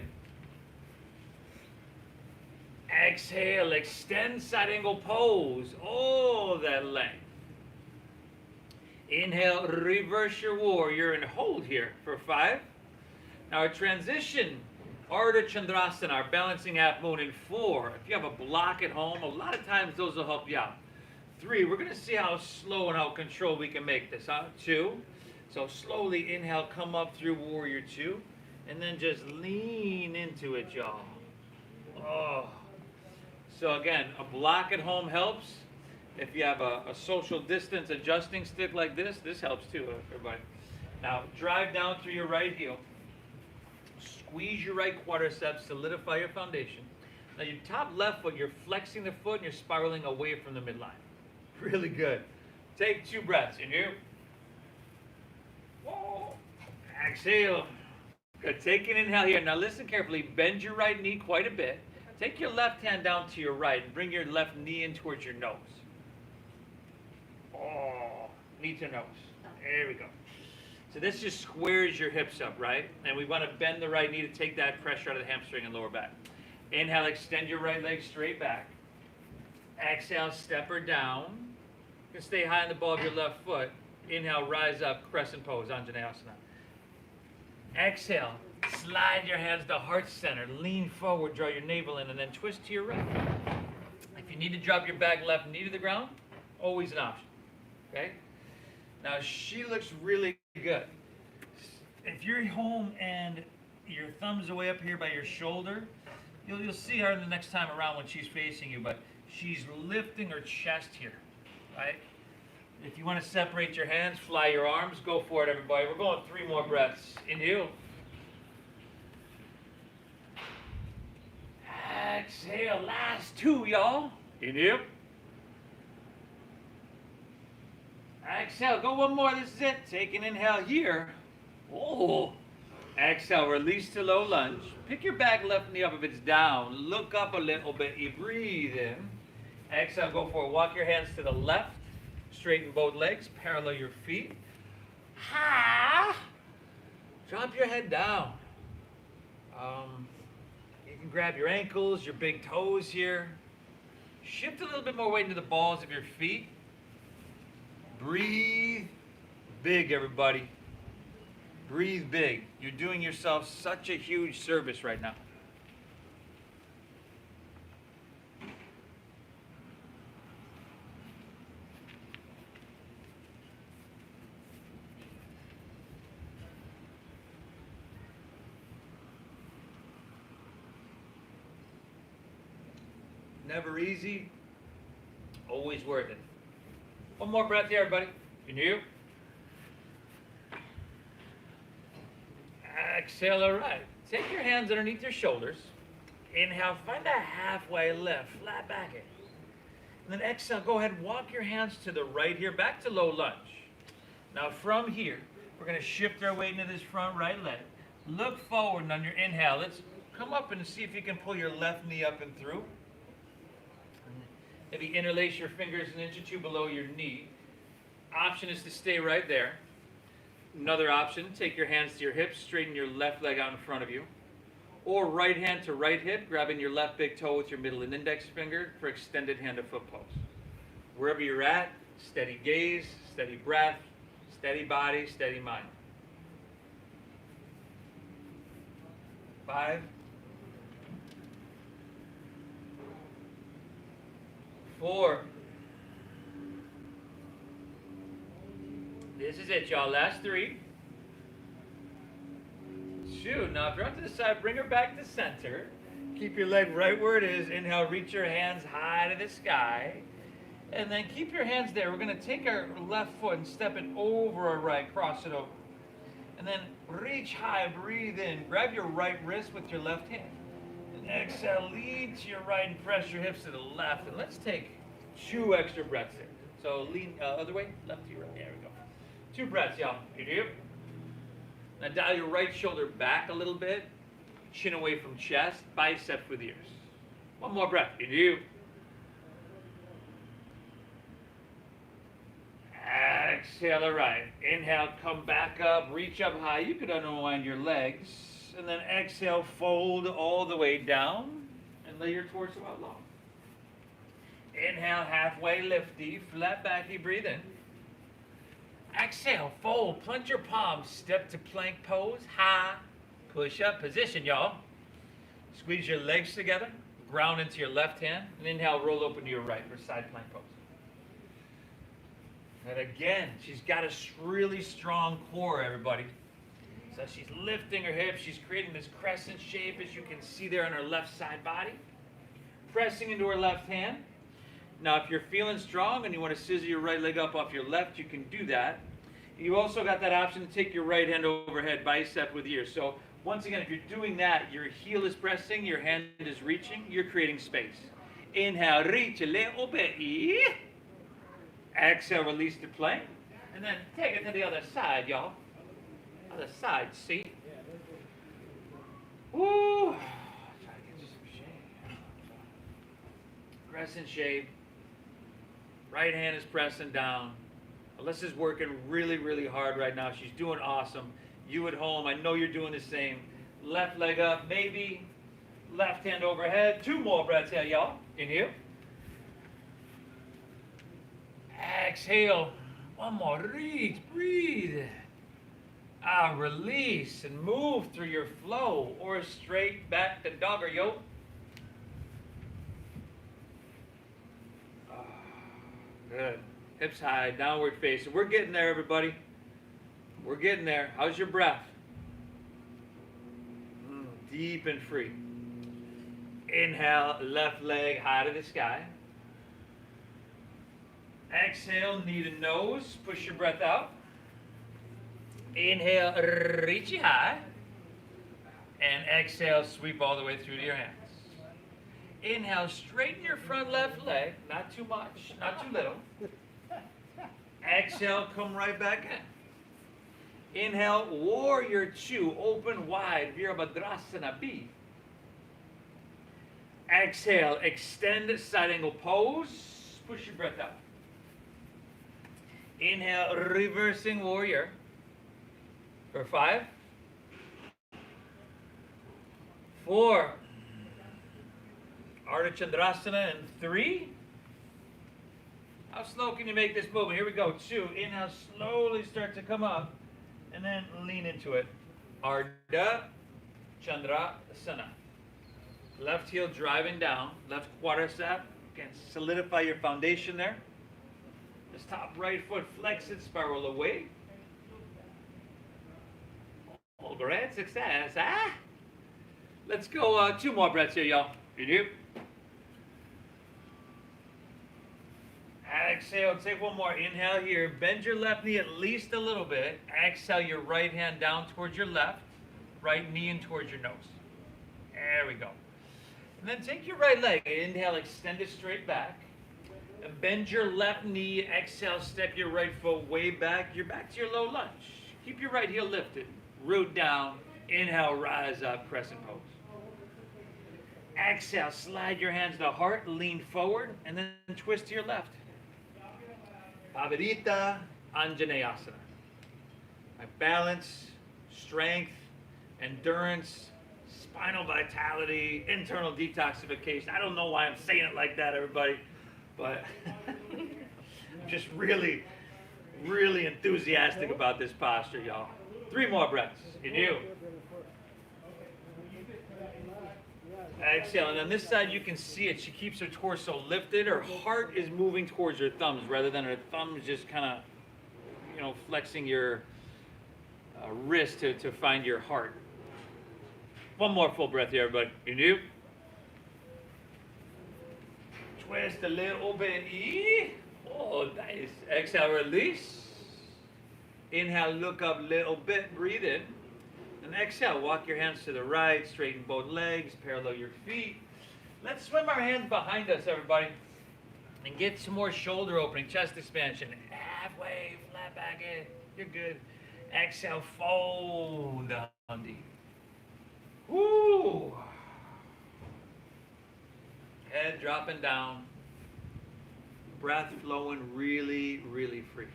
Exhale, extend side angle pose. Oh, that length. Inhale, reverse your warrior and hold here for 5. Now our transition, Ardha Chandrasana, our balancing half moon in 4. If you have a block at home, a lot of times those will help you out. 3, we're going to see how slow and how controlled we can make this. 2, so slowly inhale, come up through warrior 2, and then just lean into it, y'all. Oh. So again, a block at home helps. If you have a social distance adjusting stick like this helps too, everybody. Now, drive down through your right heel. Squeeze your right quadriceps, solidify your foundation. Now, your top left foot, you're flexing the foot and you're spiraling away from the midline. Really good. Take 2 breaths in here. Whoa. Exhale. Good. Take an inhale here. Now, listen carefully. Bend your right knee quite a bit. Take your left hand down to your right and bring your left knee in towards your nose. Oh, knee to nose. There we go. So this just squares your hips up, right? And we want to bend the right knee to take that pressure out of the hamstring and lower back. Inhale, extend your right leg straight back. Exhale, step her down. You can stay high on the ball of your left foot. Inhale, rise up, crescent pose, Anjaneyasana. Exhale, slide your hands to heart center. Lean forward, draw your navel in, and then twist to your right. If you need to drop your back left knee to the ground, always an option. Okay? Now, she looks really good. If you're home and your thumb's away up here by your shoulder, you'll see her the next time around when she's facing you, but she's lifting her chest here, right? If you want to separate your hands, fly your arms, go for it, everybody. We're going 3 more breaths. Inhale. Exhale. Last 2, y'all. Inhale. Exhale. Go 1 more. This is it. Take an inhale here. Oh. Exhale. Release to low lunge. Pick your back left knee up if it's down. Look up a little bit. You breathe in. Exhale. Go for it. Walk your hands to the left. Straighten both legs. Parallel your feet. Ha! Drop your head down. You can grab your ankles, your big toes here. Shift a little bit more weight into the balls of your feet. Breathe big, everybody. Breathe big. You're doing yourself such a huge service right now. Never easy, always worth it. One more breath here, everybody. Can you? Exhale, all right. Take your hands underneath your shoulders. Inhale, find a halfway lift, flat back it. And then exhale, go ahead and walk your hands to the right here, back to low lunge. Now from here, we're gonna shift our weight into this front right leg. Look forward, and on your inhale, let's come up and see if you can pull your left knee up and through. Maybe interlace your fingers an inch or two below your knee. Option is to stay right there. Another option, take your hands to your hips, straighten your left leg out in front of you. Or right hand to right hip, grabbing your left big toe with your middle and index finger for extended hand to foot pose. Wherever you're at, steady gaze, steady breath, steady body, steady mind. 5, 4. This is it, y'all. Last 3. 2. Now, if you're out to the side, bring her back to center. Keep your leg right where it is. Inhale, reach your hands high to the sky. And then keep your hands there. We're going to take our left foot and step it over our right, cross it over. And then reach high, breathe in. Grab your right wrist with your left hand. And exhale, lean to your right and press your hips to the left. And let's take 2 extra breaths here. So lean other way, left to your right. There we go. 2 breaths, y'all. You do? Now dial your right shoulder back a little bit. Chin away from chest, biceps with ears. 1 more breath. You do? Exhale, all right. Inhale, come back up, reach up high. You could unwind your legs. And then exhale, fold all the way down and lay your torso out long. Inhale, halfway lifty, flat backy, breathe in. Exhale, fold, plunge your palms, step to plank pose, high, push up position, y'all. Squeeze your legs together, ground into your left hand, and inhale, roll open to your right for side plank pose. And again, she's got a really strong core, everybody. So she's lifting her hips, she's creating this crescent shape, as you can see there on her left side body. Pressing into her left hand. Now, if you're feeling strong and you want to scissor your right leg up off your left, you can do that. You also got that option to take your right hand overhead, bicep with ear. So once again, if you're doing that, your heel is pressing, your hand is reaching, you're creating space. Inhale, reach, le obey. Exhale, release to plank. And then take it to the other side, y'all. Other side, see? Woo! Try to get you some shape. Crescent shape. Right hand is pressing down. Alyssa's working really, really hard right now. She's doing awesome. You at home, I know you're doing the same. Left leg up, maybe. Left hand overhead. 2 more breaths here, y'all. Inhale. Exhale. 1 more. Reach. Breathe. Release and move through your flow or straight back to dogger, yo. Good. Hips high, downward facing. We're getting there, everybody. We're getting there. How's your breath? Deep and free. Inhale, left leg high to the sky. Exhale, knee to nose. Push your breath out. Inhale, reach it high. And exhale, sweep all the way through to your hands. Inhale, straighten your front left leg. Not too much, not too little. Exhale, come right back in. Inhale, warrior 2, open wide, Virabhadrasana B. Exhale, extend side angle pose. Push your breath out. Inhale, reversing warrior. For 5, 4, Ardha Chandrasana, and 3. How slow can you make this movement? Here we go. 2. Inhale, slowly start to come up. And then lean into it. Ardha Chandrasana. Left heel driving down, left quadricep. Again, solidify your foundation there. This top right foot, flex it, spiral away. Oh, great success, ah? Let's go 2 more breaths here, y'all. You do? Exhale, take 1 more. Inhale here. Bend your left knee at least a little bit. Exhale your right hand down towards your left. Right knee in towards your nose. There we go. And then take your right leg. Inhale, extend it straight back. And bend your left knee. Exhale, step your right foot way back. You're back to your low lunge. Keep your right heel lifted. Root down. Inhale, rise up, crescent pose. Exhale, slide your hands to heart, lean forward, and then twist to your left. Pavarita Anjaneyasana. Balance, strength, endurance, spinal vitality, internal detoxification. I don't know why I'm saying it like that, everybody, but I'm just really, really enthusiastic about this posture, y'all. 3 more breaths. In you. Exhale, and on this side you can see it. She keeps her torso lifted. Her heart is moving towards her thumbs rather than her thumbs just kind of, flexing your wrist to find your heart. 1 more full breath here, everybody. You do. Twist a little bit. Oh, nice. Exhale, release. Inhale, look up a little bit. Breathe in. And exhale, walk your hands to the right, straighten both legs, parallel your feet. Let's swim our hands behind us, everybody. And get some more shoulder opening, chest expansion. Halfway, flat back in. You're good. Exhale, fold down deep. Woo! Head dropping down. Breath flowing really, really free.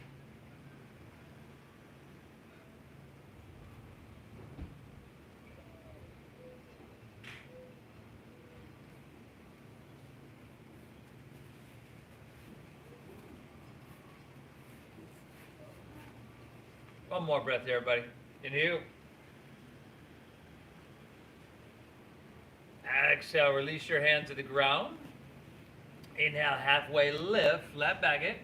One more breath there, everybody. Inhale. Exhale, release your hand to the ground. Inhale, halfway lift, flat back it.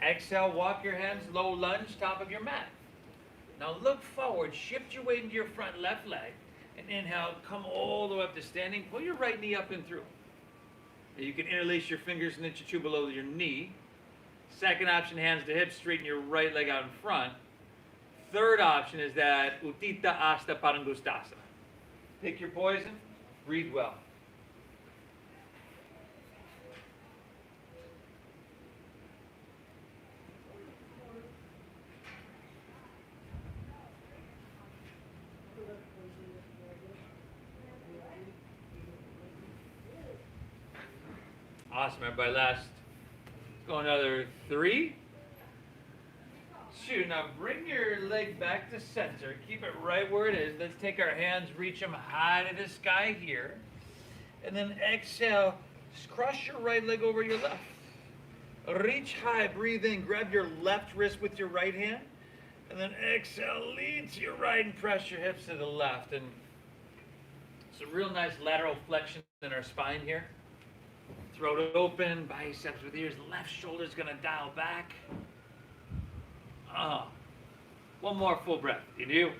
Exhale, walk your hands, low lunge, top of your mat. Now look forward, shift your weight into your front left leg. And inhale, come all the way up to standing. Pull your right knee up and through. Now you can interlace your fingers an inch or 2 below your knee. Second option, hands to hips, straighten your right leg out in front. Third option is that Uttita Asta Padangustasana. Pick your poison, breathe well. Awesome, everybody. Last. Let's go another 3. 2. Now bring your leg back to center. Keep it right where it is. Let's take our hands, reach them high to the sky here. And then exhale. Just cross your right leg over your left. Reach high, breathe in. Grab your left wrist with your right hand. And then exhale, lean to your right and press your hips to the left. And it's a real nice lateral flexion in our spine here. Throat open, biceps with ears. Left shoulder's going to dial back. 1 more full breath. You do.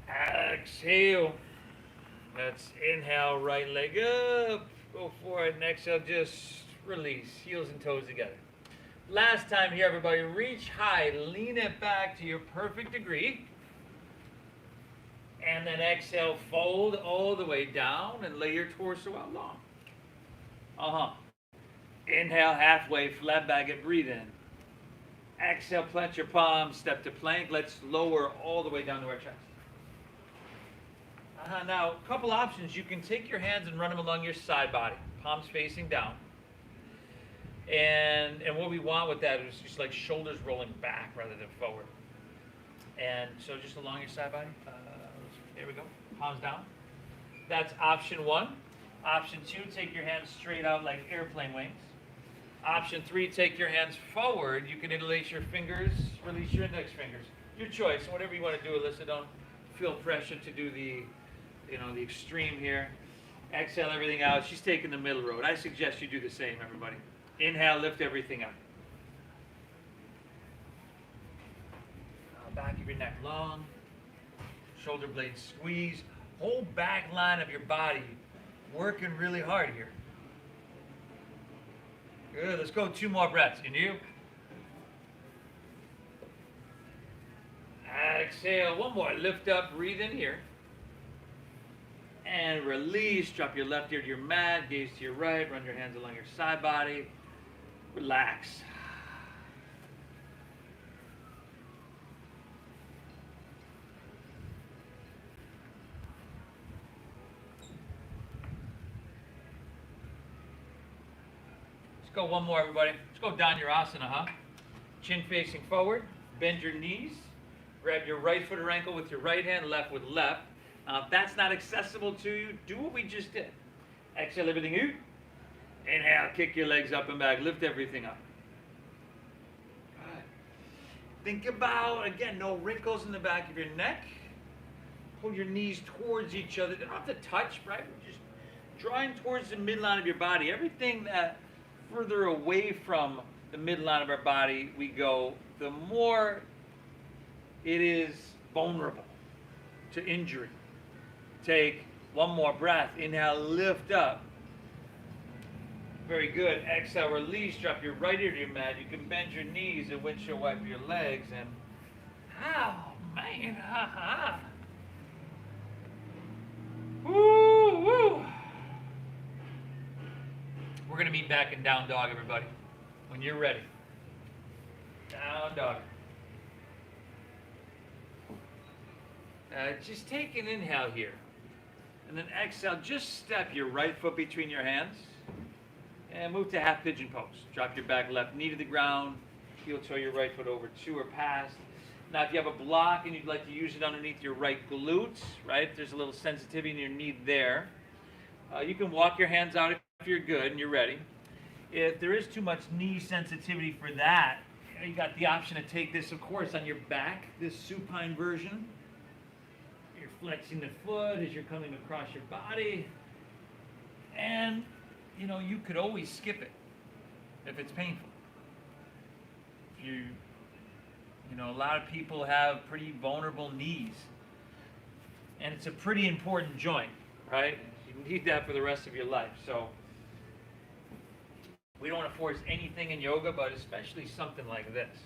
Exhale. Let's inhale, right leg up. Go for it. And exhale, just release. Heels and toes together. Last time here, everybody. Reach high. Lean it back to your perfect degree. And then exhale, fold all the way down and lay your torso out long. Inhale, halfway, flat back it, breathe in. Exhale, plant your palms, step to plank. Let's lower all the way down to our chest. Now, a couple options. You can take your hands and run them along your side body, palms facing down. And what we want with that is just like shoulders rolling back rather than forward. And so just along your side body. There we go. Palms down. That's option 1. Option 2, take your hands straight out like airplane wings. Option 3, take your hands forward. You can interlace your fingers, release your index fingers. Your choice, whatever you want to do, Alyssa. Don't feel pressure to do the extreme here. Exhale everything out. She's taking the middle road. I suggest you do the same, everybody. Inhale, lift everything up. Back of your neck long. Shoulder blades squeeze. Whole back line of your body working really hard here. Good. Let's go 2 more breaths. In you. Exhale. 1 more. Lift up. Breathe in here. And release. Drop your left ear to your mat. Gaze to your right. Run your hands along your side body. Relax. Let's go 1 more, everybody. Let's go down your asana, Chin facing forward. Bend your knees. Grab your right foot or ankle with your right hand, left with left. Now, if that's not accessible to you, do what we just did. Exhale everything out. Inhale, kick your legs up and back. Lift everything up. Good. Think about, again, no wrinkles in the back of your neck. Pull your knees towards each other. They don't have to touch, right? We're just drawing towards the midline of your body. Everything that further away from the midline of our body we go, the more it is vulnerable to injury. Take 1 more breath. Inhale, lift up. Very good. Exhale, release. Drop your right ear to your mat. You can bend your knees and windshield wiper your legs. And, oh, man. Woo, woo. We're going to meet back in down dog, everybody, when you're ready. Down dog. Just take an inhale here. And then exhale, just step your right foot between your hands. And move to half pigeon pose. Drop your back left knee to the ground. Heel toe your right foot over to or past. Now, if you have a block and you'd like to use it underneath your right glutes, right? There's a little sensitivity in your knee there. You can walk your hands out if you're good and you're ready. If there is too much knee sensitivity for that, you got the option to take this, of course, on your back, this supine version. You're flexing the foot as you're coming across your body. And, you could always skip it if it's painful. A lot of people have pretty vulnerable knees. And it's a pretty important joint, right? You need that for the rest of your life. So we don't want to force anything in yoga, but especially something like this.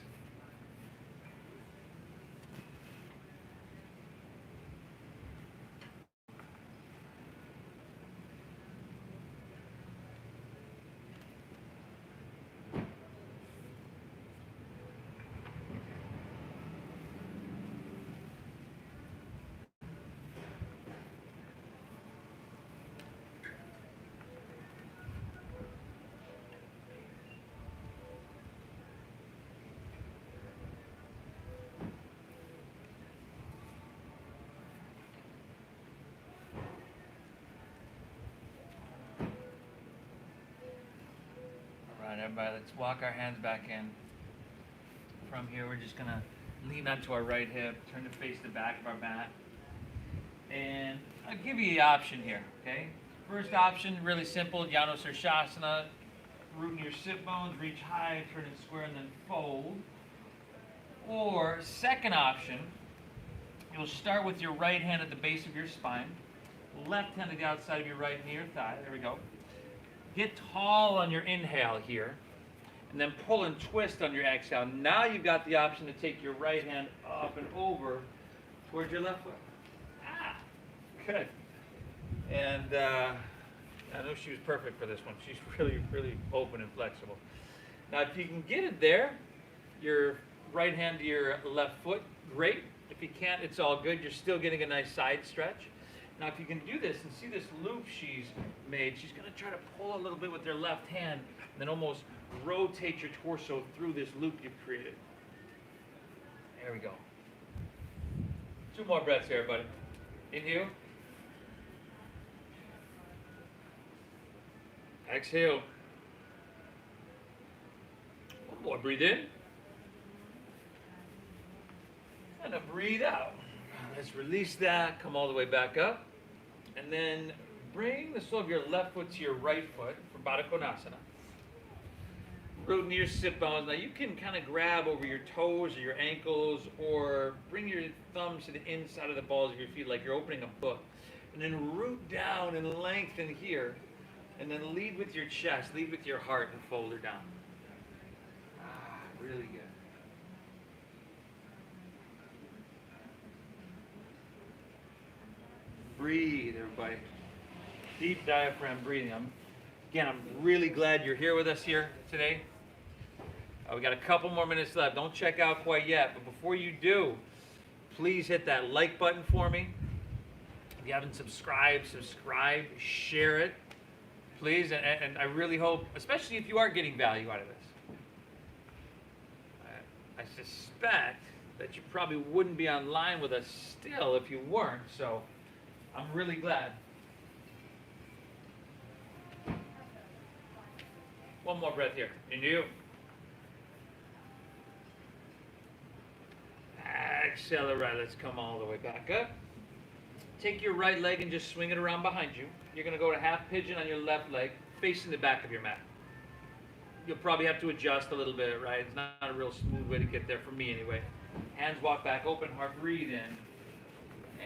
Everybody, let's walk our hands back in. From here, we're just going to lean onto our right hip, turn to face the back of our mat. And I'll give you the option here, okay? First option, really simple, Shasana. Root in your sit bones, reach high, turn it square, and then fold. Or, second option, you'll start with your right hand at the base of your spine, left hand at the outside of your right knee or thigh. There we go. Get tall on your inhale here, and then pull and twist on your exhale. Now you've got the option to take your right hand up and over towards your left foot. Good. And I know she was perfect for this one. She's really, really open and flexible. Now, if you can get it there, your right hand to your left foot, great. If you can't, it's all good. You're still getting a nice side stretch. Now, if you can do this and see this loop she's made, she's going to try to pull a little bit with her left hand and then almost rotate your torso through this loop you've created. There we go. 2 more breaths here, everybody. Inhale. Exhale. One more, breathe in. And then breathe out. Let's release that, come all the way back up. And then bring the sole of your left foot to your right foot for Baddha Konasana. Root into your sit bones. Now you can kind of grab over your toes or your ankles, or bring your thumbs to the inside of the balls of your feet like you're opening a book. And then root down and lengthen here. And then lead with your chest, lead with your heart, and fold her down. Really good. Breathe, everybody. Deep diaphragm breathing. Again, I'm really glad you're here with us here today. We got a couple more minutes left. Don't check out quite yet, but before you do, please hit that like button for me. If you haven't subscribed, subscribe, share it, please. And I really hope, especially if you are getting value out of this, I suspect that you probably wouldn't be online with us still if you weren't, so I'm really glad. One more breath here. In you. Exhale it right. Let's come all the way back up. Take your right leg and just swing it around behind you. You're going to go to half pigeon on your left leg, facing the back of your mat. You'll probably have to adjust a little bit, right? It's not a real smooth way to get there for me anyway. Hands walk back, open heart, breathe in.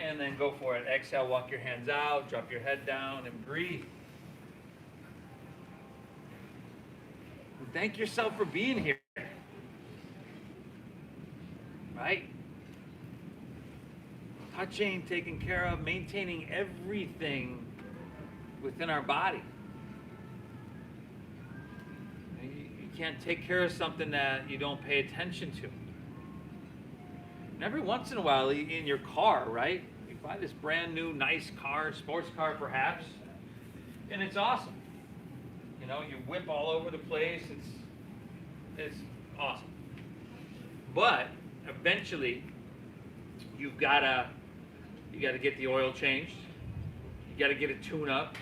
And then go for it. Exhale, walk your hands out, drop your head down, and breathe. Thank yourself for being here. Right? Touching, taking care of, maintaining everything within our body. You can't take care of something that you don't pay attention to. And every once in a while, in your car, right? You buy this brand new, nice car, sports car perhaps, and it's awesome. You know, you whip all over the place. It's awesome. But eventually, you gotta get the oil changed. You gotta get a tune-up.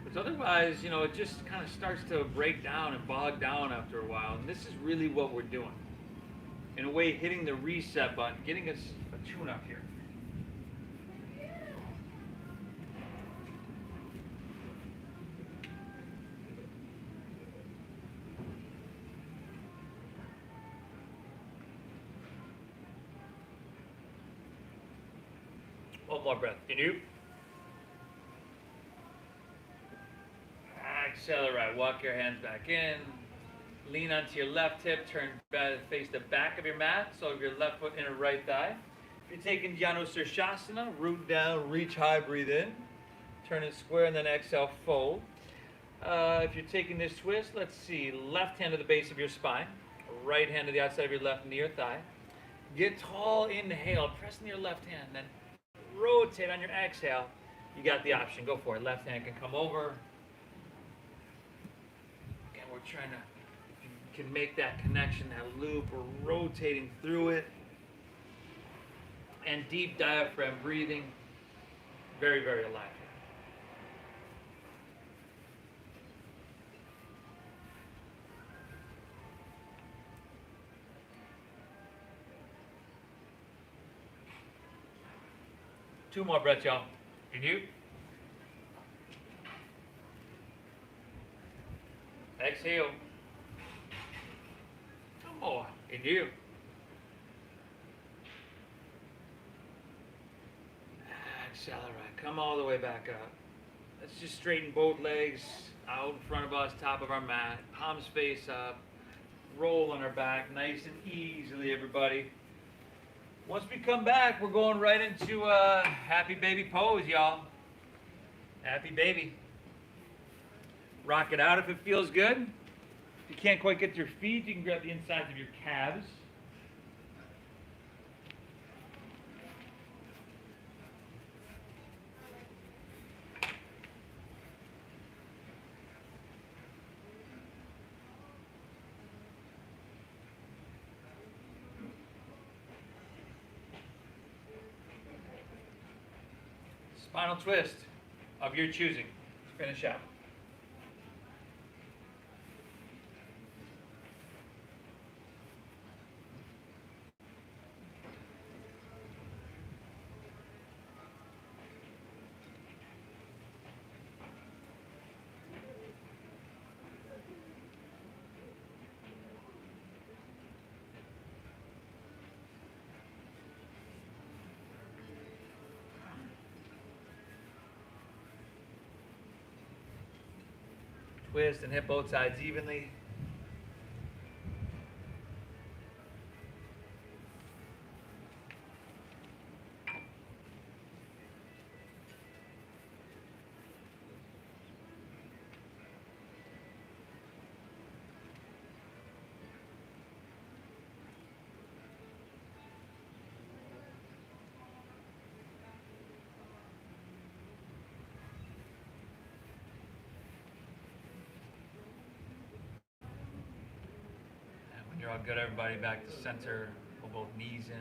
Because otherwise, you know, it just kind of starts to break down and bog down after a while. And this is really what we're doing. In a way, hitting the reset button, getting us a tune-up here. One more breath. Can you? Accelerate. Walk your hands back in. Lean onto your left hip. Turn face the back of your mat. So your left foot in a right thigh. If you're taking Sirsasana, root down, reach high, breathe in. Turn it square and then exhale, fold. If you're taking this twist, let's see. Left hand to the base of your spine. Right hand to the outside of your left knee or thigh. Get tall, inhale. Press in your left hand. Then rotate on your exhale. You got the option. Go for it. Left hand can come over. And we're trying to, if you can make that connection, that loop, we're rotating through it. And deep diaphragm breathing. Very, very alive. Two more breaths, y'all. In you. Exhale. One more. In you. Accelerate. Come all the way back up. Let's just straighten both legs out in front of us, top of our mat. Palms face up. Roll on our back nice and easily, everybody. Once we come back, we're going right into happy baby pose, y'all. Happy baby. Rock it out if it feels good. If you can't quite get to your feet, you can grab the insides of your calves. Final twist of your choosing to finish out. Twist and hit both sides evenly. You're all good, everybody. Back to center. Pull both knees in.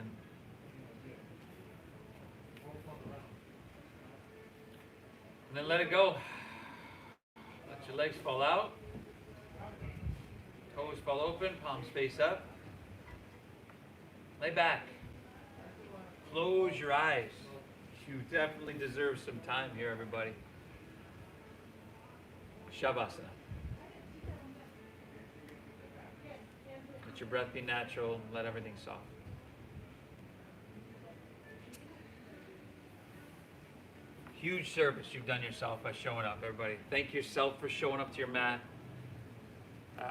And then let it go. Let your legs fall out. Toes fall open. Palms face up. Lay back. Close your eyes. You definitely deserve some time here, everybody. Savasana. Let your breath be natural. Let everything soften. Huge service you've done yourself by showing up, everybody. Thank yourself for showing up to your mat.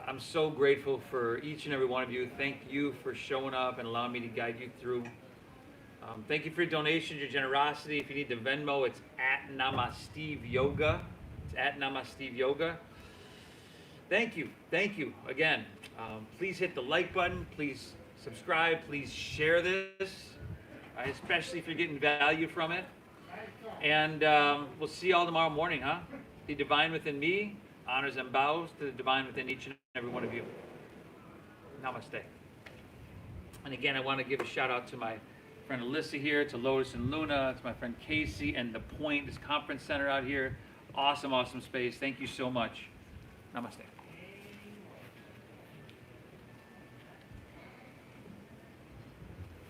I'm so grateful for each and every one of you. Thank you for showing up and allowing me to guide you through. Thank you for your donations, your generosity. If you need the Venmo, it's at Namasteve Yoga. It's at Namasteve Yoga. Thank you. Thank you again. Please hit the like button. Please subscribe. Please share this, especially if you're getting value from it. And we'll see you all tomorrow morning, huh? The divine within me honors and bows to the divine within each and every one of you. Namaste. And again, I want to give a shout out to my friend Alyssa here, to Lotus and Luna, to my friend Casey, and The Point, this conference center out here. Awesome, awesome space. Thank you so much. Namaste.